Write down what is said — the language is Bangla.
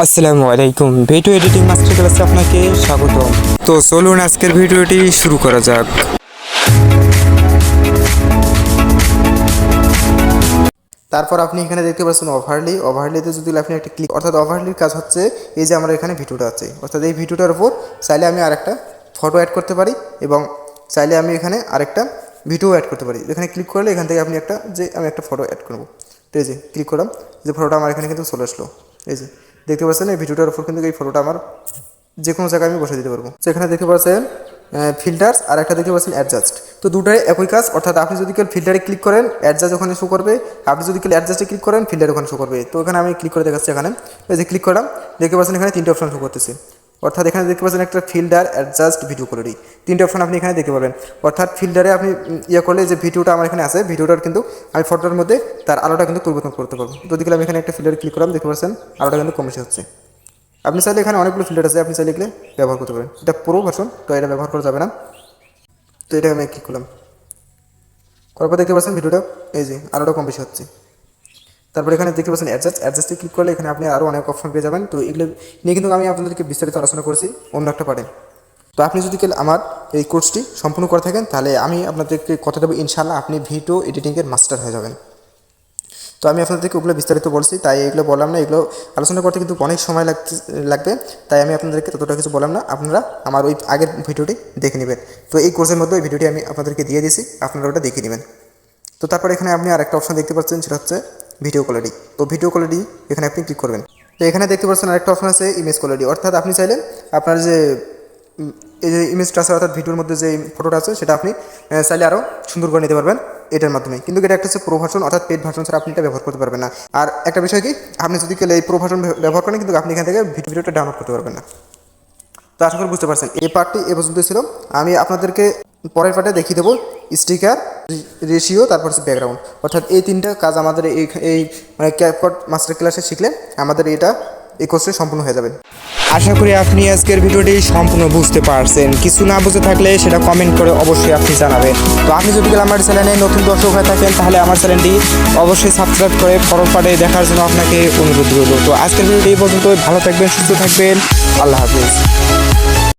আসসালামু আলাইকুম, ভিডিও এডিটিং মাস্টার ক্লাসে আপনাকে স্বাগত। তো চলুন আজকের ভিডিওটি শুরু করা যাক। তারপর আপনি এখানে দেখতে পাচ্ছেন ওভারলিতে যদি আপনি একটা ক্লিক, অর্থাৎ ওভারলির কাজ হচ্ছে এই যে আমার এখানে ভিডিওটা আছে, অর্থাৎ এই ভিডিওটার উপর চাইলে আমি আরেকটা ফটো অ্যাড করতে পারি এবং চাইলে আমি এখানে আরেকটা ভিডিও অ্যাড করতে পারি। এখানে ক্লিক করলে এখান থেকে আপনি আমি একটা ফটো অ্যাড করবো। তো এই যে ক্লিক করলাম, যে ফটোটা আমার এখানে কিন্তু চলে আসলো। এই যে দেখতে পাচ্ছেন এই ভিডিওটার উপর কিন্তু এই ফটোটা আমার যে কোনো জায়গায় আমি বসে দিতে পারবো। তো এখানে দেখতে পাচ্ছেন ফিল্টার্স আর একটা দেখতে পাচ্ছেন অ্যাডজাস্ট। তো দুটাই একই কাজ, অর্থাৎ আপনি যদি কেউ ফিল্টারে ক্লিক করেন অ্যাডজাস্ট ওখানে শো করবে, আপনি যদি কেউ অ্যাডজাস্টে ক্লিক করেন ফিল্টার ওখানে শো করবে। তো এখানে আমি ক্লিক করে দেখাচ্ছি। এখানে এই যে ক্লিক করলাম, দেখতে পাচ্ছেন এখানে তিনটে অপশন শো করতেছে। অর্থাৎ এখানে দেখতে পাচ্ছেন একটা ফিল্টার, অ্যাডজাস্ট, ভিডিও কোয়ালিটি, তিনটে অপশন আপনি এখানে দেখতে পাবেন। অর্থাৎ ফিল্টারে আপনি করলে যে ভিডিওটা আমার এখানে আছে, ভিডিওটার কিন্তু আমি ফটোটার মধ্যে তার আলোটা কিন্তু পরিবর্তন করতে পারবো। তো দেখলাম আমি এখানে একটা ফিল্টারে ক্লিক করলাম, দেখতে পাচ্ছেন আলোটা কিন্তু কমে হচ্ছে। আপনি চাইলে এখানে অনেকগুলো ফিল্টার আছে, আপনি চাইলে এগুলো ব্যবহার করতে পারেন। এটা প্রো ভার্সন, তো এটা ব্যবহার করা যাবে না। তো এটা আমি ক্লিক করলাম, করার পর দেখতে পাচ্ছেন ভিডিওটা এই যে আলোটা কম বেশি হচ্ছে। তারপরে এখানে দেখতে পাচ্ছেন অ্যাডজাস্টে ক্লিক করলে এখানে আপনি আরও অনেক অপশন পেয়ে যাবেন। তো এগুলো নিয়ে কিন্তু আমি আপনাদেরকে বিস্তারিত আলোচনা করেছি অন্য একটা পার্টে। তো আপনি যদি আমার এই কোর্সটি সম্পূর্ণ করে থাকেন তাহলে আমি আপনাদেরকে কথা দেবো, ইনশাআল্লাহ আপনি ভিডিও এডিটিংয়ের মাস্টার হয়ে যাবেন। তো আমি আপনাদেরকে ওগুলো বিস্তারিত বলছি, তাই এগুলো বললাম না। এগুলো আলোচনা করতে কিন্তু অনেক সময় লাগবে, তাই আমি আপনাদেরকে ততটা কিছু বললাম না। আপনারা আমার ওই আগের ভিডিওটি দেখে নেবেন। তো এই কোর্সের মধ্যে ওই ভিডিওটি আমি আপনাদেরকে দিয়ে দিয়েছি, আপনারা ওটা দেখে নেবেন। তো তারপর এখানে আপনি আরেকটা অপশন দেখতে পাচ্ছেন, সেটা হচ্ছে ভিডিও কোয়ালিটি। তো ভিডিও কোয়ালিটি এখানে আপনি ক্লিক করবেন। তো এখানে দেখতে পাচ্ছেন আরেকটা অপশন আছে ইমেজ কোয়ালিটি, অর্থাৎ আপনি চাইলে আপনার যে এই যে ইমেজটা আছে, অর্থাৎ ভিডিওর মধ্যে যে ফটোটা আছে, সেটা আপনি চাইলে আরও সুন্দর করে নিতে পারবেন এটার মাধ্যমে। কিন্তু এটা একটা হচ্ছে প্রো ভার্সন, অর্থাৎ পেড ভার্সন ছাড়া আপনি এটা ব্যবহার করতে পারবেন না। আর একটা বিষয় কি, আপনি যদি এই প্রো ভার্সন ব্যবহার করেন কিন্তু আপনি এখান থেকে ভিডিওটা ডাউনলোড করতে পারবেন না। তো আশা করি বুঝতে পারছেন। এই পার্টটি এ পর্যন্ত ছিল। আমি আপনাদেরকে পরের পার্টে দেখিয়ে দেবো স্টিকার, রেশিও, তারপর হচ্ছে ব্যাকগ্রাউন্ড। অর্থাৎ এই তিনটা কাজ আমাদের এই মানে ক্যাপকাট মাস্টার ক্লাসে শিখলে আমাদের এই কোর্সে সম্পূর্ণ হয়ে যাবে। আশা করি আপনি আজকের ভিডিওটি সম্পূর্ণ বুঝতে পারছেন। কিছু না বুঝে থাকলে সেটা কমেন্ট করে অবশ্যই আপনি জানাবেন। তো আপনি যদি আমার চ্যানেলে নতুন দর্শক হয়ে থাকেন তাহলে আমার চ্যানেলটি অবশ্যই সাবস্ক্রাইব করে পরের পার্টে দেখার জন্য আপনাকে অনুরোধ রইল। তো আজকের ভিডিওটি এই পর্যন্ত। ভালো থাকবেন, সুস্থ থাকবেন, আল্লাহ হাফিজ।